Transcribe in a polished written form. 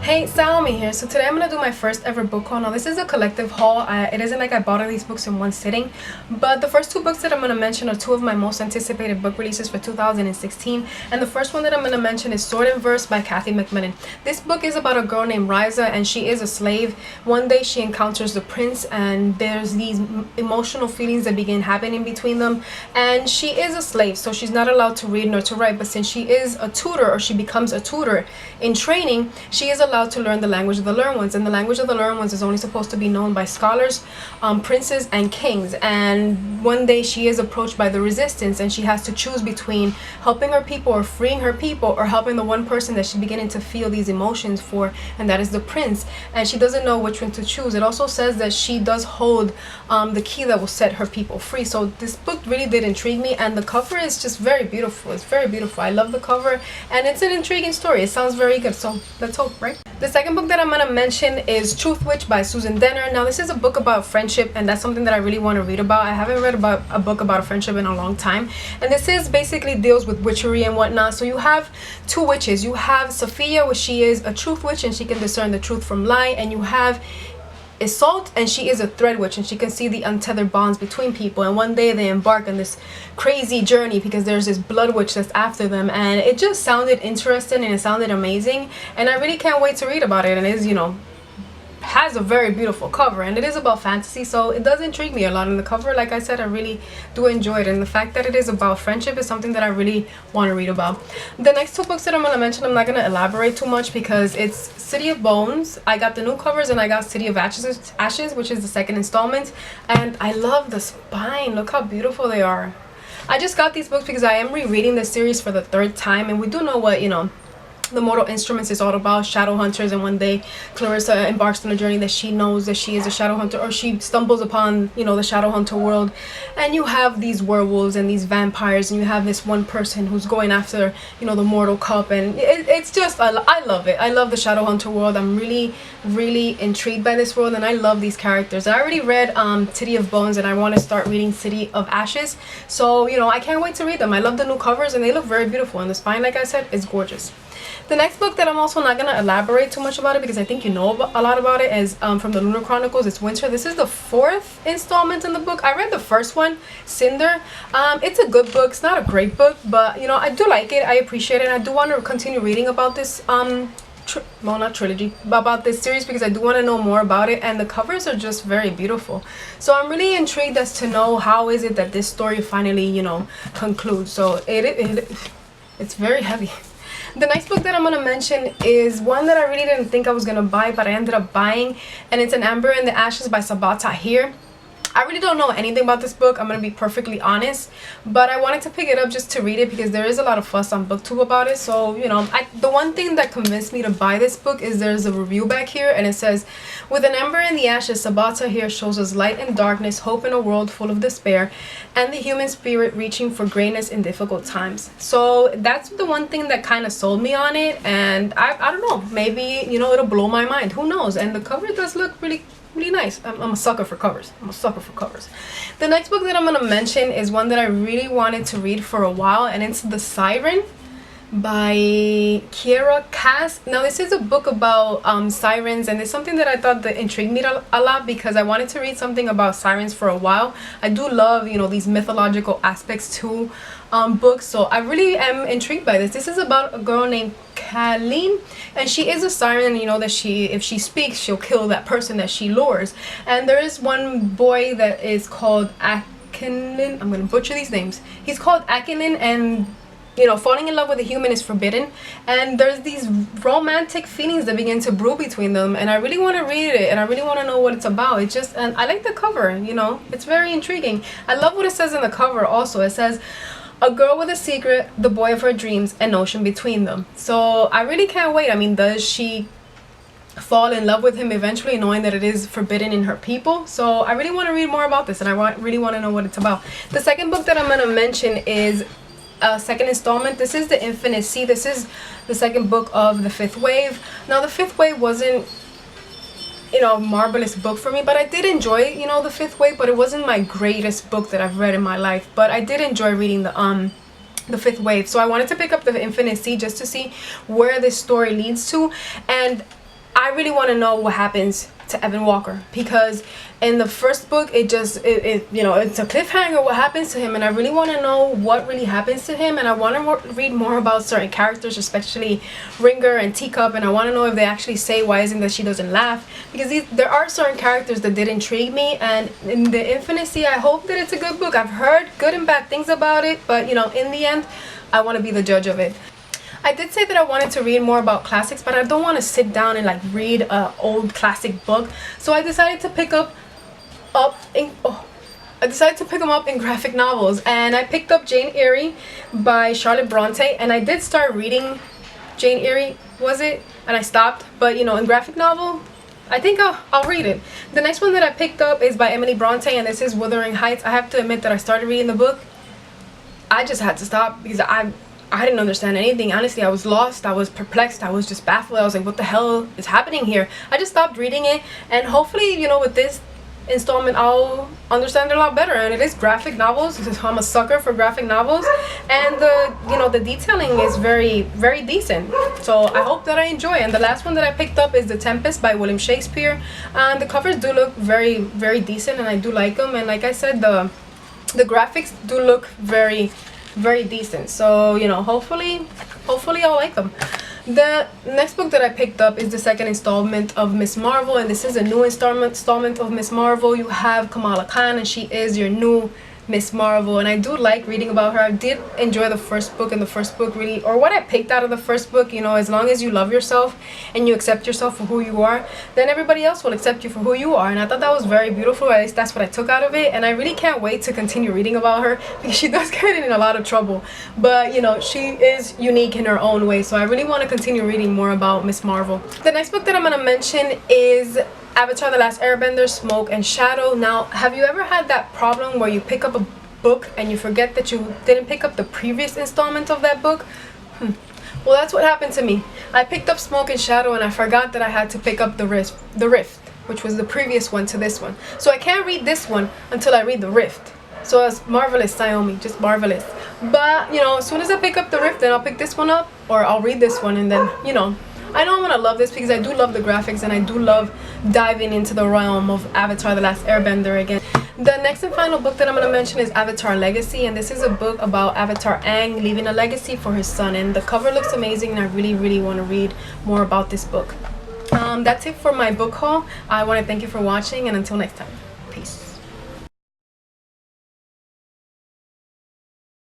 Hey, Xiomy here. So today I'm gonna do my first ever book haul. Now this is a collective haul. It isn't like I bought all these books in one sitting, but the first two books that I'm gonna mention are two of my most anticipated book releases for 2016. And the first one that I'm gonna mention is Sword and Verse by Kathy McMillan. This book is about a girl named Riza, and she is a slave. One day she encounters the prince, and there's these emotional feelings that begin happening between them. And she is a slave, so she's not allowed to read nor to write. But since she is a tutor, or she becomes a tutor in training, she is allowed to learn the language of the learned ones, and the language of the learned ones is only supposed to be known by scholars, princes, and kings. And one day she is approached by the resistance, and she has to choose between helping her people or freeing her people, or helping the one person that she's beginning to feel these emotions for, and that is the prince. And she doesn't know which one to choose. It also says that she does hold the key that will set her people free. So this book really did intrigue me, and the cover is just very beautiful. It's very beautiful. I love the cover, and it's an intriguing story. It sounds very good, so let's hope, right? The second book that I'm going to mention is Truth Witch by Susan Denner. Now this is a book about friendship, and that's something that I really want to read about. I haven't read about a book about a friendship in a long time, and this is basically deals with witchery and whatnot. So you have two witches. You have Sophia, which she is a truth witch, and she can discern the truth from lie, and you have Isolde, and she is a thread witch, and she can see the untethered bonds between people. And one day they embark on this crazy journey because there's this blood witch that's after them, and it just sounded interesting and it sounded amazing, and I really can't wait to read about it. And it is, has a very beautiful cover, and it is about fantasy, so it does intrigue me a lot. In the cover, like I said, I really do enjoy it, and the fact that it is about friendship is something that I really want to read about. The next two books that I'm going to mention, I'm not going to elaborate too much because it's City of Bones. I got the new covers, and I got City of Ashes, which is the second installment, and I love the spine. Look how beautiful they are. I just got these books because I am rereading the series for the third time, and we do know what the Mortal Instruments is all about, shadow hunters. And one day Clarissa embarks on a journey that she knows that she is a shadow hunter, or she stumbles upon the shadow hunter world, and you have these werewolves and these vampires, and you have this one person who's going after the mortal cup, and it's just I love it. I love the shadow hunter world. I'm really intrigued by this world, and I love these characters. I already read City of Bones, and I want to start reading City of Ashes, so I can't wait to read them. I love the new covers, and they look very beautiful, and the spine, like I said, is gorgeous. The next book that I'm also not going to elaborate too much about it because I think you know a lot about it is from the Lunar Chronicles. It's Winter. This is the fourth installment in the book. I read the first one, Cinder. It's a good book. It's not a great book, but I do like it. I appreciate it. And I do want to continue reading about this not trilogy, but about this series, because I do want to know more about it, and the covers are just very beautiful. So I'm really intrigued as to know how is it that this story finally concludes. So it's very heavy. The next book that I'm going to mention is one that I really didn't think I was going to buy, but I ended up buying, and it's An Ember in the Ashes by Sabaa Tahir. I really don't know anything about this book, I'm going to be perfectly honest, but I wanted to pick it up just to read it because there is a lot of fuss on BookTube about it. So, the one thing that convinced me to buy this book is there's a review back here, and it says, "With an ember in the ashes, Sabaa Tahir shows us light in darkness, hope in a world full of despair, and the human spirit reaching for greatness in difficult times." So that's the one thing that kind of sold me on it, and I don't know, maybe, it'll blow my mind. Who knows? And the cover does look really nice. I'm a sucker for covers. The next book that I'm going to mention is one that I really wanted to read for a while, and it's The Siren by Kiera Cass. Now this is a book about sirens, and it's something that I thought that intrigued me a lot because I wanted to read something about sirens for a while. I do love these mythological aspects to books, so I really am intrigued by this. This is about a girl named Kaleen, and she is a siren, that if she speaks, she'll kill that person that she lures. And there is one boy that is called Akinin. I'm gonna butcher these names. He's called Akinin, and falling in love with a human is forbidden, and there's these romantic feelings that begin to brew between them, and I really want to read it, and I really want to know what it's about. And I like the cover, it's very intriguing. I love what it says in the cover also. It says, "A girl with a secret, the boy of her dreams, an ocean between them." So I really can't wait. I mean, does she fall in love with him eventually, knowing that it is forbidden in her people? So I really want to read more about this, and I really want to know what it's about. The second book that I'm going to mention is a second installment. This is The Infinite Sea. This is the second book of The Fifth Wave. Now the Fifth Wave wasn't a marvelous book for me, but I did enjoy The Fifth Wave, but it wasn't my greatest book that I've read in my life. But I did enjoy reading the Fifth Wave, so I wanted to pick up The Infinite Sea just to see where this story leads to. And I really want to know what happens to Evan Walker, because in the first book it you know, it's a cliffhanger what happens to him, and I really want to know what really happens to him, and I want to read more about certain characters, especially Ringer and Teacup, and I want to know if they actually say why isn't that she doesn't laugh, because there are certain characters that did intrigue me. And in the Infinity, I hope that it's a good book. I've heard good and bad things about it, but you know, in the end I want to be the judge of it. I did say that I wanted to read more about classics, but I don't want to sit down and like read a old classic book. So I decided to pick them up in graphic novels, and I picked up Jane Eyre by Charlotte Bronte, and I did start reading Jane Eyre, was it? And I stopped, but you know, in graphic novel, I think I'll read it. The next one that I picked up is by Emily Bronte, and this is Wuthering Heights. I have to admit that I started reading the book. I just had to stop because I didn't understand anything. Honestly, I was lost. I was perplexed. I was just baffled. I was like, what the hell is happening here? I just stopped reading it, and hopefully, you know, with this installment I'll understand it a lot better. And it is graphic novels. I'm a sucker for graphic novels, and you know, the detailing is very, very decent. So I hope that I enjoy it. And the last one that I picked up is The Tempest by William Shakespeare, and the covers do look very, very decent, and I do like them. And like I said, the graphics do look very, very decent. So you know, hopefully I'll like them. The next book that I picked up is the second installment of Miss Marvel, and this is a new installment of Miss Marvel. You have Kamala Khan, and she is your new Miss Marvel, and I do like reading about her. I did enjoy the first book, and the first book really, or what I picked out of the first book, you know, as long as you love yourself and you accept yourself for who you are, then everybody else will accept you for who you are. And I thought that was very beautiful. At least that's what I took out of it, and I really can't wait to continue reading about her, because she does get in a lot of trouble, but you know, she is unique in her own way. So I really want to continue reading more about Miss Marvel. The next book that I'm going to mention is Avatar: The Last Airbender, Smoke and Shadow. Now, have you ever had that problem where you pick up a book and you forget that you didn't pick up the previous installment of that book? Well, that's what happened to me. I picked up Smoke and Shadow, and I forgot that I had to pick up the Rift, which was the previous one to this one. So I can't read this one until I read the Rift. So it's marvelous, Xiomy, just marvelous. But you know, as soon as I pick up the Rift, then I'll pick this one up, or I'll read this one, and then, you know, I know I'm gonna love this because I do love the graphics, and I do love diving into the realm of Avatar: The Last Airbender again. The next and final book that I'm gonna mention is Avatar Legacy, and this is a book about Avatar Aang leaving a legacy for his son, and the cover looks amazing, and I really want to read more about this book. That's it for my book haul. I want to thank you for watching, and until next time, peace.